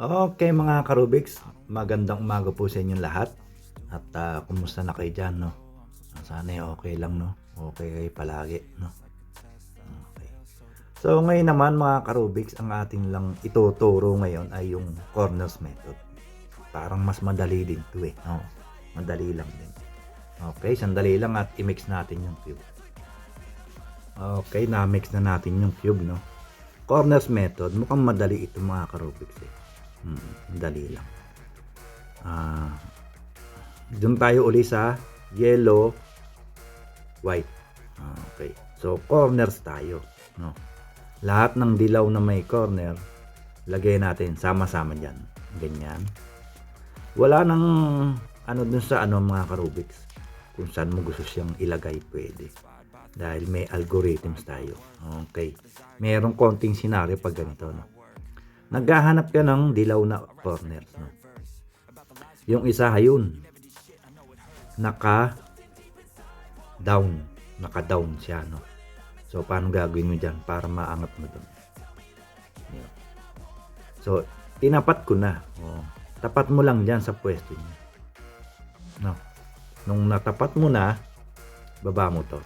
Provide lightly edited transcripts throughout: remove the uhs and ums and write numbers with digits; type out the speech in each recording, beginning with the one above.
Okay mga ka-Rubiks, magandang umaga po sa inyong lahat at, kumusta na kayo diyan 'no? Sana'y okay lang 'no, okay kayo palagi 'no? Okey. So ngayon naman mga ka-Rubiks, ang atin lang ituturo ngayon ay yung corners method. Parang mas madali din 'to, eh, oo, madali lang din. Okay, sandali lang at i-mix natin yung cube. Okay, na-mix na natin yung cube 'no. Corners method, mukhang madali ito mga ka-Rubiks, eh. Madali lang. Ah, Do'n tayo uli sa yellow, white. Okay. So, corners tayo, 'no. Lahat ng dilaw na may corner, lagay natin sama-sama diyan, ganyan. Wala ng ano dun sa ano mga ka-Rubiks, kung saan mo gusto siyang ilagay puwede. Dahil may algorithms tayo, okay. Merong konting senaryo 'pag ganito 'no. Naghahanap ka ng dilaw na corners 'no. Yung isa ayun, naka-down, naka-down siya 'no. So, paano gagawin mo diyan para maangat mo dun? Yan. So, tinapat ko na, oh. Tapat mo lang diyan sa puwesto niya, 'no. Nung natapat mo na, baba mo 'to.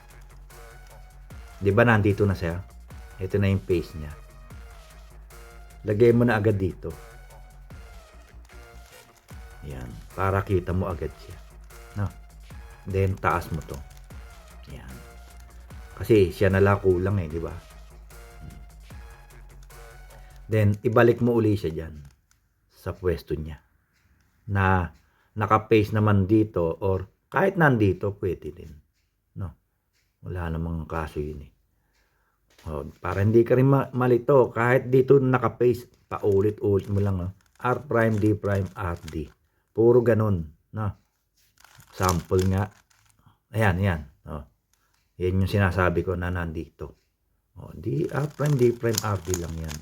'Di ba nandito na siya? Ito na yung face niya. Lagay mo na agad dito. Yan, para kita mo agad siya, 'no. Then taas mo 'to. Yan. Kasi siya na lang kulang, eh, 'di ba? Then ibalik mo uli siya diyan sa puwesto niya na naka-face naman dito or kahit nandito puwede din, 'no. Wala namang kaso 'yun, eh. Oh, para hindi ka rin malito kahit dito naka-face, paulit-ulit mo lang, oh, R prime, D prime, R, D. Puro gano'n, 'no. Sample nga. Ayan, 'yan, oh. 'Yan yung sinasabi ko na nandito. Oh, D, R prime, D prime, R, D lang 'yan.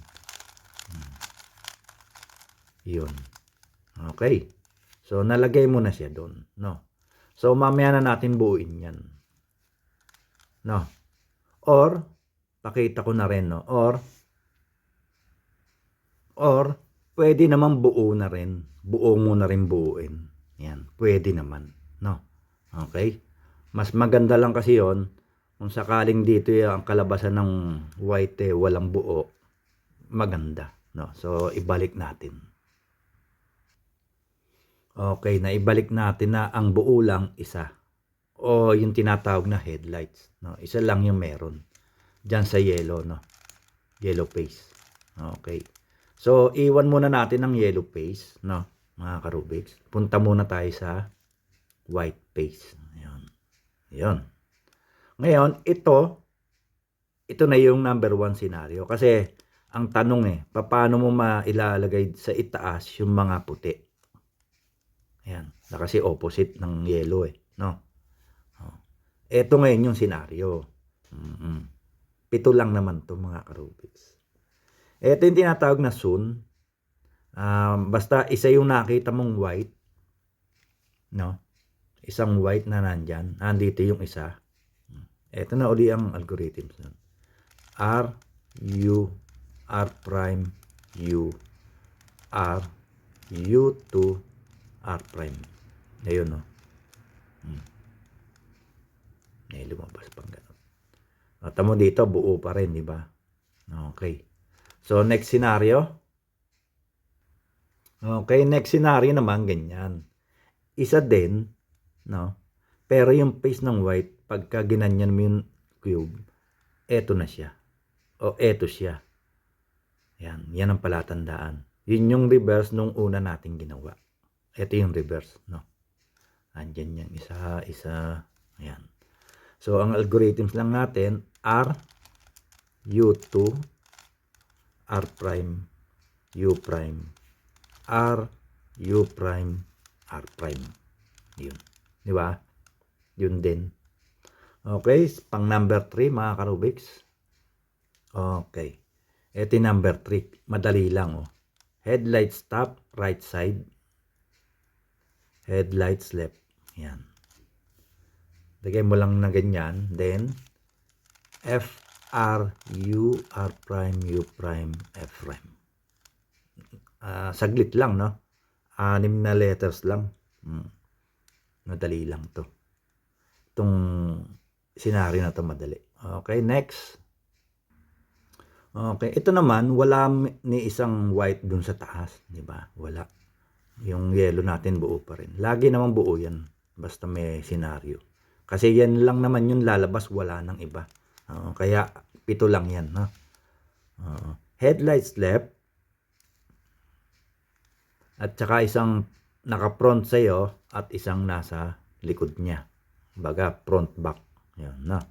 'Yun. Okay. So, nalagay mo na siya do'n, 'no. So, mamaya na natin buuin 'yan, 'no. Or pakita ko na rin 'no, or puwede namang buo na rin, buo mo na rin buuin. 'Yan, puwede naman, 'no. Okay. Mas maganda lang kasi 'yon kung sakaling dito ang kalabasan ng white, eh, walang buo, maganda, 'no. So, ibalik natin. Okay, naibalik natin na ang buo lang isa o yung tinatawag na headlights, 'no. Isa lang yung meron diyan sa yellow 'no, yellow face. Okay. So, iwan muna natin ang yellow face 'no, mga ka-Rubiks. Punta muna tayo sa white face, ayun. 'Yun. Ngayon ito na yung number 1 scenario kasi ang tanong, eh, papaano mo mailalagay sa itaas yung mga puti? Ayan, na kasi opposite ng yellow, eh, 'no. Oh, eto ngayon yung senaryo. 7 lang naman 'to mga ka-Rubiks. Eto yung tinatawag na soon. Basta isa yung nakita mong white, 'no. Isang white na nandiyan, nandito yung isa. Eto na uli ang algorithms nun. R, U, R prime, U, R, U2, R prime. Ayun 'no. May lumabas pang gano'n. Tama mo dito buo pa rin, 'di ba? Okay. So, next scenario. Okay, next scenario naman ganyan. Isa din, 'no, pero yung face ng white pagka ginanyan mo yung cube, eto na siya o eto siya. Yan, yan ang palatandaan. Yun yung reverse nung una nating ginawa. Ito yung reverse, 'no. Andiyan yung isa, ayan. So, ang algorithms lang natin, R, U2, R prime, U prime, R, U prime, R prime. Yun. Di ba? Yun din. Okay, pang number 3 mga ka-Rubiks. Okay. Ito yung number 3. Madali lang, oh. Headlights top, right side. Headlights left. Yan. Lagay mo lang na ganyan. Then, F, R, U, R prime, U prime, F prime. saglit lang, no? 6 na letters lang. Madali lang to. Itong senaryo na to madali. Okay, next. Okay, ito naman wala ni isang white dun sa taas, di ba? Wala. Yung yellow natin buo pa rin. Lagi naman buo yan basta may senaryo. Kasi yan lang naman yung lalabas, wala nang iba. Kaya 7 lang yan, no? Headlights left at saka isang naka-front sa'yo at isang nasa likod niya. Baga front back. Yan na.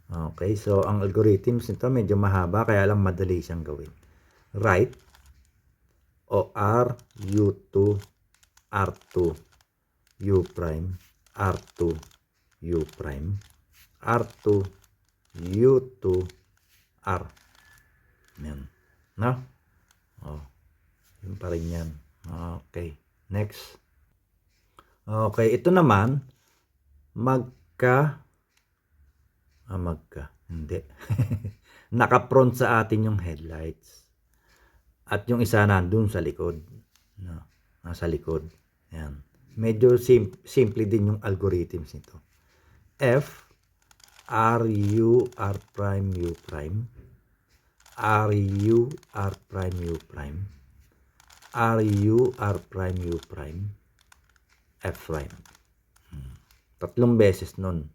Okay, so ang algorithms nito medyo mahaba kaya lang madali siyang gawin. Right o R U2 R2 U prime R2 U prime R2 U2 R. Yan. No? Yun pa rin yan. Okay. Next. Okay, ito naman hindi. Naka-front sa atin yung headlights. At yung isa nandun sa likod. No? Nasa likod. Yan. Medyo simple din yung algorithms nito. F R U R prime U prime R U R prime U prime R U R prime U prime F prime. 3 beses nun.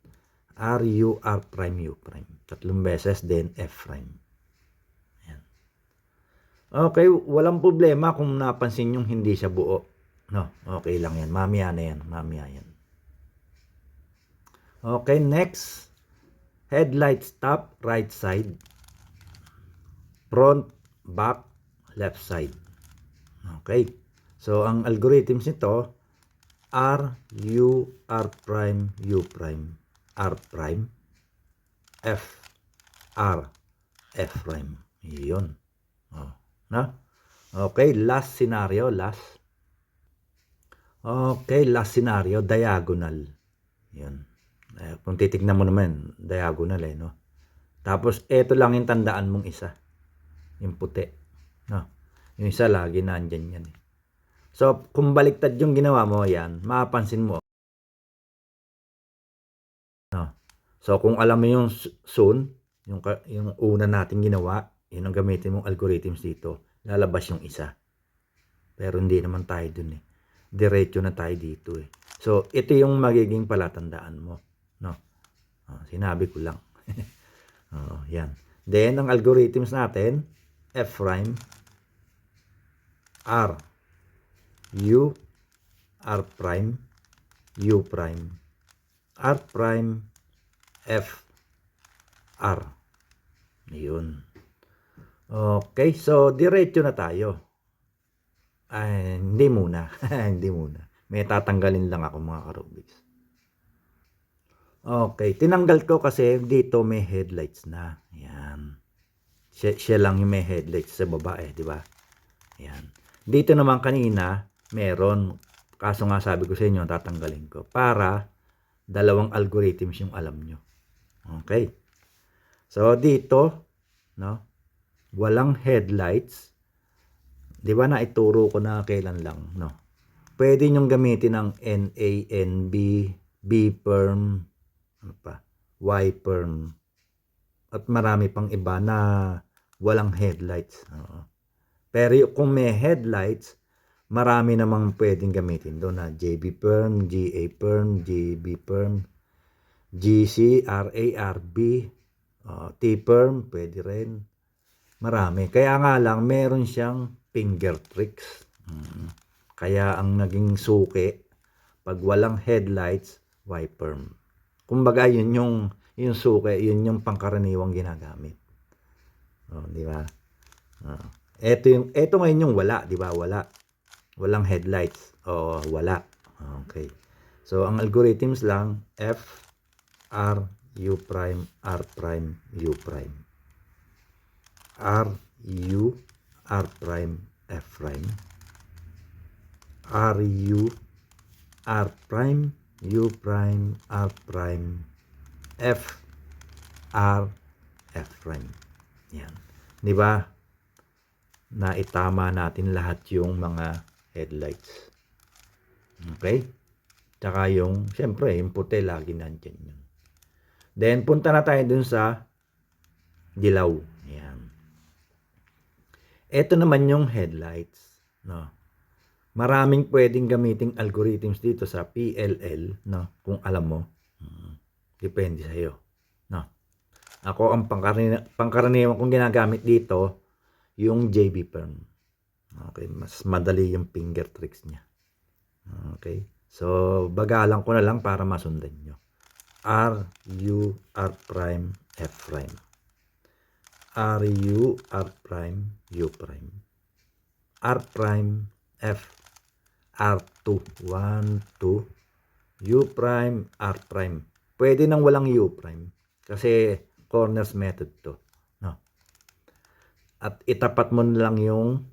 R U R prime U prime. 3 beses then F prime. Yan. Okay, walang problema kung napansin yung hindi siya buo. No, okay lang yan. Mamaya na yan. Mamaya yan. Okay, next. Headlight stop, right side. Front, back, left side. Okay. So, ang algorithms nito, R, U, R prime, U prime, R prime, F, R, F prime. Yun. Na? Okay, last scenario, last. Okay, last scenario, diagonal. Yun. Kung titignan mo naman, diagonal no? Tapos, ito lang yung tandaan mong isa. Yung puti. No? Yung isa lagi nandyan yan. So, kung baliktad yung ginawa mo, yan, mapapansin mo. No? So, kung alam mo yung soon, yung una natin ginawa, yun ang gamitin mong algorithms dito, lalabas yung isa. Pero hindi naman tayo dun Diretso na tayo dito So, ito yung magiging palatandaan mo. No? Sinabi ko lang. Yan. Then, ang algorithms natin, F prime, R, U, R prime, U prime, R prime, F, R. Yun. Okay, so diretso na tayo. Hindi muna. Hindi muna. May tatanggalin lang ako mga karubiks. Okay, tinanggal ko kasi dito may headlights na. Yan. Siya lang yung may headlights sa baba di ba? Yan. Dito naman kanina, meron. Kaso nga sabi ko sa inyo, tatanggalin ko. Para dalawang algorithms yung alam nyo. Okay. So, dito, no, walang headlights. Di ba na ituro ko na kailan lang, no? Pwede nyong gamitin ng NA, NB, B perm, ano pa, Y perm, at marami pang iba na walang headlights. Pero kung may headlights, marami namang pwedeng gamitin doon na JB perm, GA perm, GB perm, GC, RA, RB, T perm, pwede rin. Marami. Kaya nga lang, meron siyang finger tricks. Kaya ang naging suki, pag walang headlights, Y perm. Kumbaga, yun yung suki, yun yung pangkaraniwang ginagamit. Di ba? Ito ngayon yung wala, di ba? Wala. Walang headlights. Wala. Okay. So, ang algorithms lang, F, R, U prime, R prime, U prime. R, U, R prime, F prime. R, U, R prime, U prime, R prime, F, R, F prime. Yan. Di ba? na itama natin lahat yung mga headlights. Okay? Tsaka yung, syempre, yung puti lagi nandyan yun. Then, punta na tayo dun sa dilaw. Ayan. Ito naman yung headlights. No? Maraming pwedeng gamiting algorithms dito sa PLL, no? Kung alam mo. Depende sa iyo. No? Ako, ang pangkaraniwan kong ginagamit dito, yung JB Perm. Okay, mas madali yung finger tricks niya. Okay? So, bagalan ko na lang para masundan nyo. R, U, R prime, F prime. R, U, R prime, U prime. R prime, F, R2, 1, 2, U prime, R prime. Pwede nang walang U prime kasi corners method to. No? At itapat mo na lang yung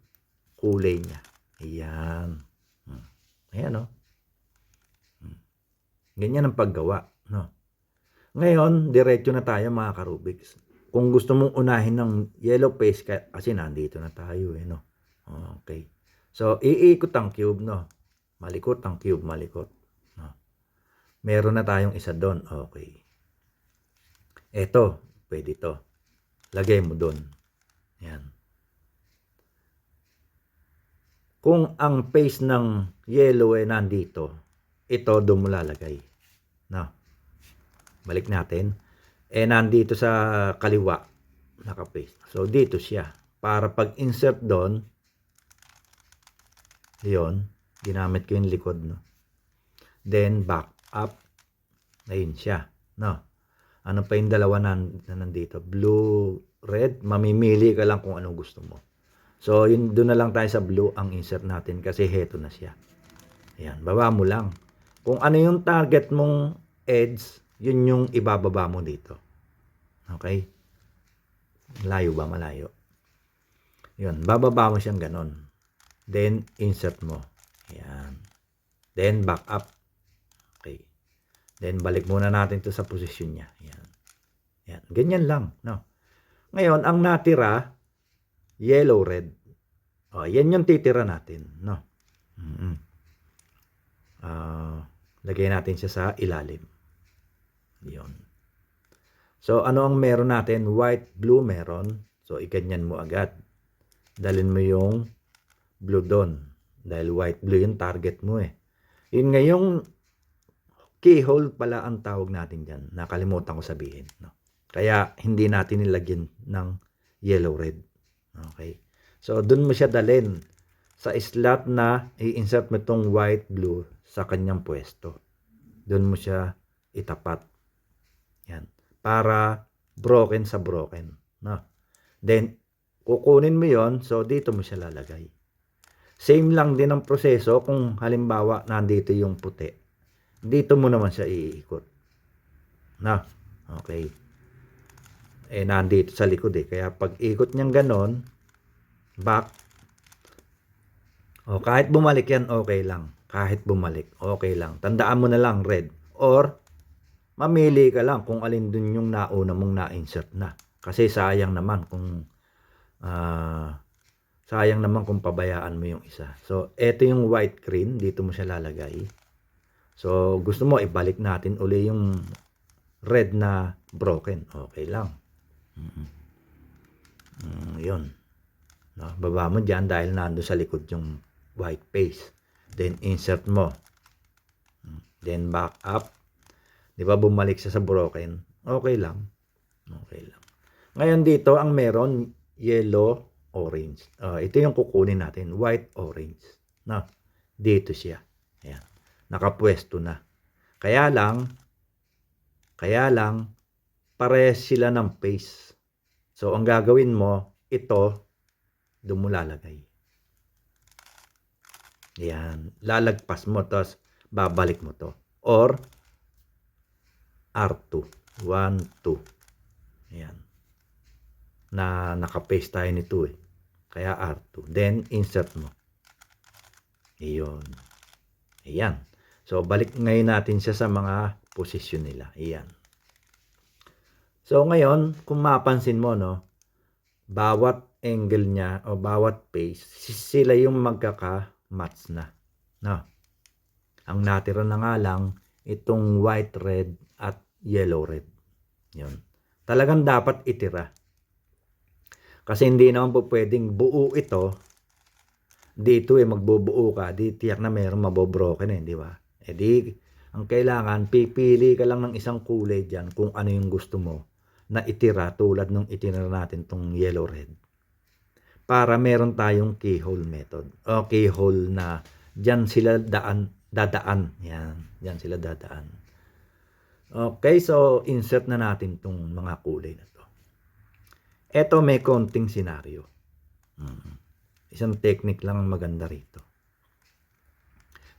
kulay niya. Ayan. Ayan, no? Ganyan ang paggawa, no? Ngayon, diretso na tayo mga ka-Rubiks. Kung gusto mong unahin ng yellow face, kasi nandito na tayo, no? Okay. So, iikot ang cube, no? Malikot ang cube, malikot. No? Meron na tayong isa doon. Okay. Eto, pwede to. Lagay mo doon. Yan. Kung ang face ng yellow ay nandito, ito doon mo lalagay. No? Balik natin. Nandito sa kaliwa, naka-paste. So, dito siya. Para pag-insert doon, yun, ginamit ko yung likod, no? Then, back up. Ayun siya, no? Ano pa yung dalawa na nandito? Blue, red. Mamimili ka lang kung anong gusto mo. So, yun, doon na lang tayo sa blue ang insert natin kasi heto na siya. Ayan, baba mo lang. Kung ano yung target mong edge, yun yung ibababa mo dito. Okay? Malayo ba? Malayo. Yun, bababa mo siyang ganon. Then, insert mo. Ayan. Then, back up. Okay. Then, balik muna natin to sa posisyon niya. Ayan. Ayan. Ganyan lang. No? Ngayon, ang natira, yellow, red. O, yan yung titira natin. No? Lagay natin siya sa ilalim. Yun. So, ano ang meron natin? White, blue meron. So, iganyan mo agad. Dalhin mo yung blue doon. Dahil white, blue yung target mo eh. Yun ngayong keyhole pala ang tawag natin dyan. Nakalimutan ko sabihin. No? Kaya, hindi natin nilagyan ng yellow, red. Okay. So, doon mo siya dalhin sa slot na i-insert mo itong white, blue sa kanyang pwesto. Doon mo siya itapat. Yan. Para broken sa broken. No? Then, kukunin mo yon, so dito mo siya lalagay. Same lang din ang proseso kung halimbawa nandito yung puti. Dito mo naman siya iikot. Na? Okay. Nandito sa likod eh. Kaya pag ikot niyang ganon, back. O, kahit bumalik yan, okay lang. Kahit bumalik, okay lang. Tandaan mo na lang, red. Or, mamili ka lang kung alin dun yung nauna mong na-insert na. Kasi sayang naman kung pabayaan mo yung isa. So, eto yung white green. Dito mo siya lalagay. So, gusto mo, ibalik natin uli yung red na broken. Okay lang. Yun. No, baba mo dyan dahil nando sa likod yung white face. Then, insert mo. Then, back up. Di ba, bumalik siya sa broken? Okay lang. Okay lang. Ngayon dito, ang meron, yellow, orange. Ito yung kukunin natin. White, orange. No? Dito siya. Ayan. Nakapwesto na. Kaya lang, parehas sila ng face. So, ang gagawin mo, ito, doon mo lalagay. Ayan. Lalagpas mo, tapos babalik mo to. Or, R2. 1, 2. Ayan. Na nakapaste tayo nito eh. Kaya R2. Then, insert mo. Iyon. Ayan. So, balik ngayon natin siya sa mga posisyon nila. Ayan. So, ngayon, kung mapansin mo, no, bawat angle niya o bawat face, sila yung magkaka-match na. No? Ang natira na nga lang, itong white, red, at yellow, red. Yun. Talagang dapat itira. Kasi hindi naman po pwedeng buo ito. Dito magbubuo ka. Di tiyak na mayroong mabobroken di ba? Di, ang kailangan, pipili ka lang ng isang kulay dyan kung ano yung gusto mo na itira tulad nung itinira natin tong yellow, red. Para meron tayong keyhole method. O keyhole na dyan sila dadaan. Yan. Dyan sila dadaan. Okay, so insert na natin tong mga kulay na to. Ito may konting senaryo. Isang technique lang ang maganda rito.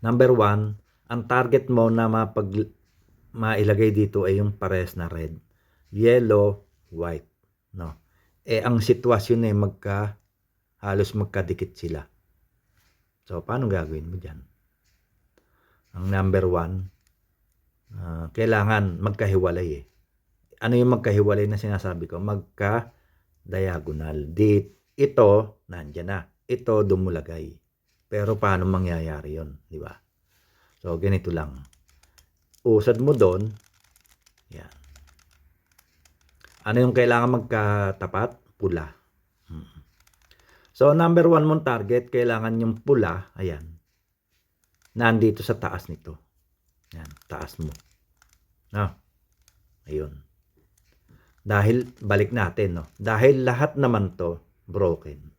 Number 1, ang target mo na mailagay dito ay yung pares na red, yellow, white. No? Ang sitwasyon ay halos magkadikit sila. So, paano gagawin mo dyan? Ang number 1, kailangan magkahiwalay Ano yung magkahiwalay na sinasabi ko? Magka-diagonal. Ito, nandyan na. Ito, dumulagay. Pero paano mangyayari yon, di ba? So, ganito lang. Usad mo doon. Yan. Ano yung kailangan magkatapat? Pula. So, number 1 mong target, kailangan yung pula, ayan, nandito sa taas nito. Yan, taas mo. No? Ayun. Dahil, balik natin, no? Dahil lahat naman to, broken.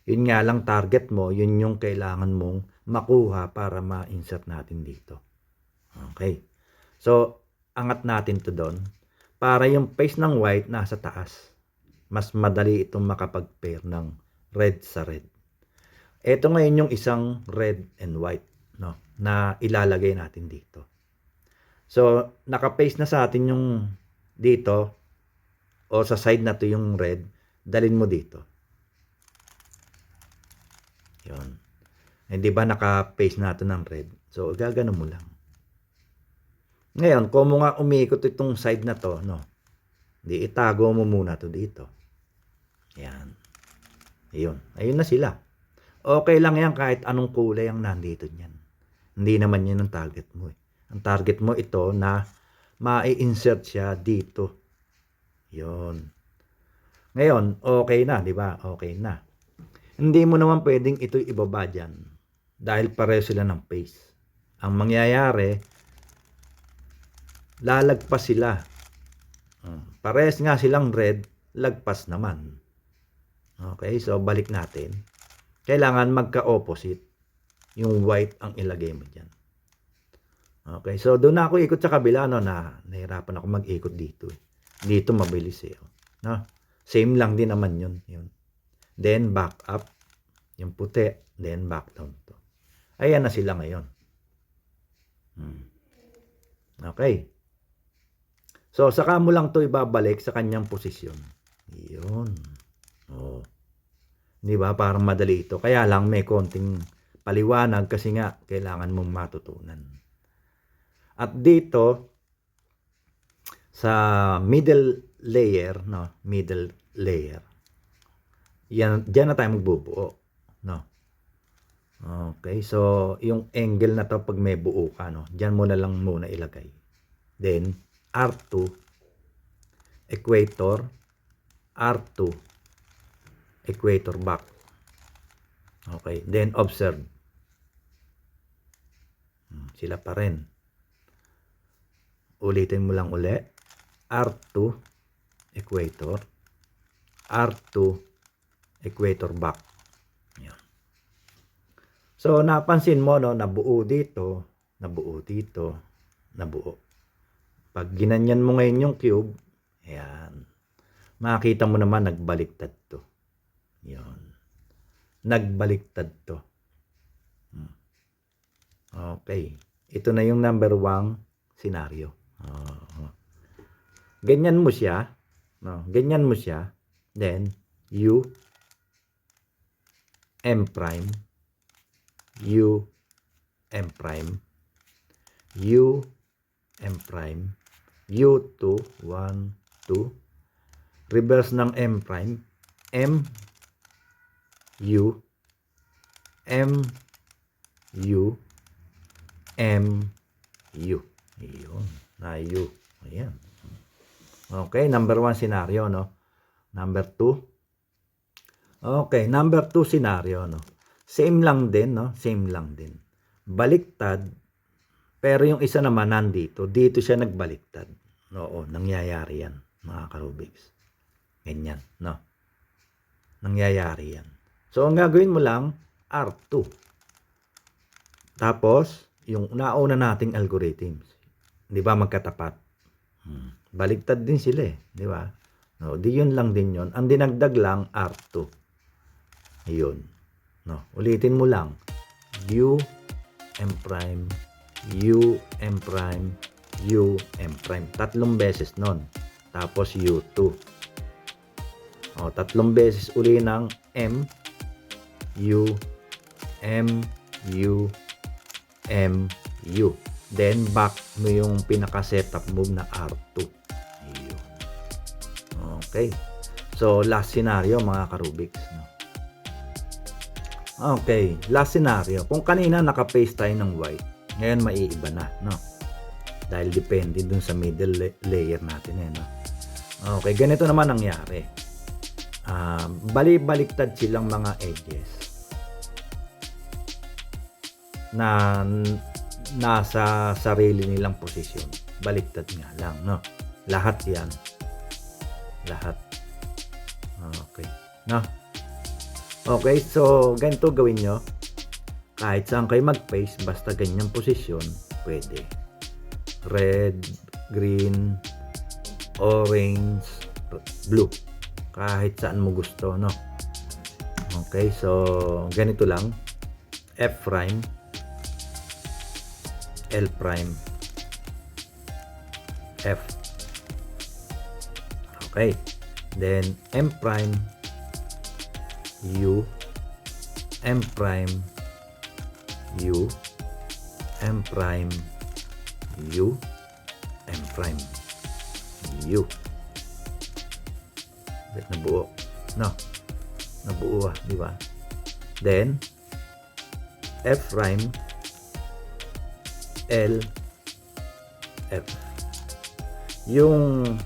Yun nga lang target mo, yun yung kailangan mong makuha para ma-insert natin dito. Okay. So, angat natin to doon para yung face ng white nasa taas. Mas madali itong makapag-pair ng red sa red. Ito ngayon yung isang red and white, no, na ilalagay natin dito. So, naka-paste na sa atin yung dito o sa side na to yung red, dalin mo dito. Yun. Di ba naka-paste na to ng red? So, gagano mo lang. Ngayon, kung mo nga umiikot itong side na to, no, di itago mo muna to dito. Yan. Ayun na sila. Okay lang yan kahit anong kulay ang nandito niyan. Hindi naman yan ang target mo. Ang target mo ito na ma-insert siya dito. Yun. Ngayon, okay na, di ba? Okay na. Hindi mo naman pwedeng ito ibaba dyan. Dahil pareho sila ng face. Ang mangyayari, lalagpas sila. Parehas nga silang red, lagpas naman. Okay, so balik natin. Kailangan magka-opposite. Yung white ang ilagay mo dyan. Okay, so doon ako ikot sa kabila, no, na nahirapan ako mag-ikot dito. Dito mabilis no? Same lang din naman yun. Then back up. Yung puti. Then back down to. Ayan na sila ngayon. Okay. So, saka mo lang to ibabalik sa kanyang posisyon. Yun. Oh. Di ba? Parang madali ito. Kaya lang may konting paliwanag kasi nga kailangan mong matutunan. At dito sa middle layer, no, middle layer. Diyan na tayo magbubuo, no. Okay, so yung angle na to pag may buo ka, no, diyan mo na lang muna ilagay. Then R2 equator, R2 equator back. Okay, then observe. Sila pa rin. Ulitin mo lang uli. R2 equator, R2 equator back. Yan. So napansin mo, no, nabuo dito, nabuo dito, nabuo. Pag ginanyan mo ngayon yung cube, ayan, makikita mo naman nagbaliktad to. Yan. Nagbaliktad to. Okay. Ito na yung number 1 scenario. Ganyan mo siya, no? Ganyan mo siya. Then U M prime, U M prime, U M prime, U2 1 2, reverse ng M prime, M, U, M, U, M, U. Ayun, na U. Ayan. Okay, number 1 scenario, no? Number 2. Okay, number 2 scenario, no? Same lang din, no? Same lang din. Baliktad, pero yung isa naman nandito. Dito siya nagbaliktad. Oo, nangyayari yan, mga ka-Rubik's. Ganyan, no? Nangyayari yan. So, ang gagawin mo lang, R2. Tapos, yung nauna nating algorithms. Di ba magkatapat? Baligtad din sila eh. Di ba? No, di yun lang din yun. Ang dinagdag lang, R2. Ayun. No, ulitin mo lang. U, M prime, U, M prime, U, M prime. 3 beses nun. Tapos U2. O, 3 beses uli ng M, U, M, U, M, U. Then, back mo yung pinaka-setup move na R2. Ayun. Okay. So, last scenario, mga ka-Rubik's. No? Okay. Last scenario. Kung kanina naka-face tayo ng white, ngayon maiiba na. No? Dahil depende dun sa middle layer natin. No? Okay. Ganito naman nangyari. Bali-baliktad silang mga edges na nasa sarili nilang posisyon. Baliktad nga lang, no? Lahat yan. Lahat. Okay. No? Okay, so ganito gawin nyo. Kahit saan kayo mag-face, basta ganyang posisyon, pwede. Red, green, orange, blue. Kahit saan mo gusto, no? Okay, so ganito lang. F prime, L prime, F. Okay. Then M prime, U, M prime, U, M prime, U, M prime, U. Bet nabuo. No. Nabuo, di ba? Then F prime, L, F. Yung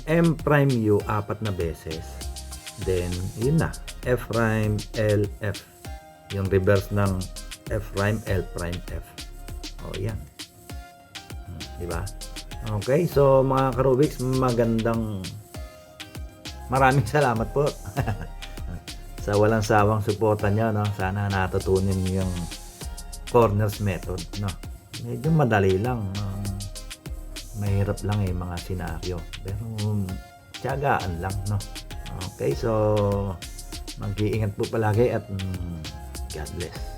M prime U 4 na beses. Then yun na. F prime, L, F. Yung reverse ng F prime, L prime, F. O yan. Di ba? Okay, so mga ka-Rubik's, maraming salamat po sa walang sawang suporta nyo, no? Sana natutunin yung corners method, no? Medyo madali lang, mahirap lang mga senaryo, pero tiyagaan lang, no? Okay, so mag-iingat po palagi at God bless.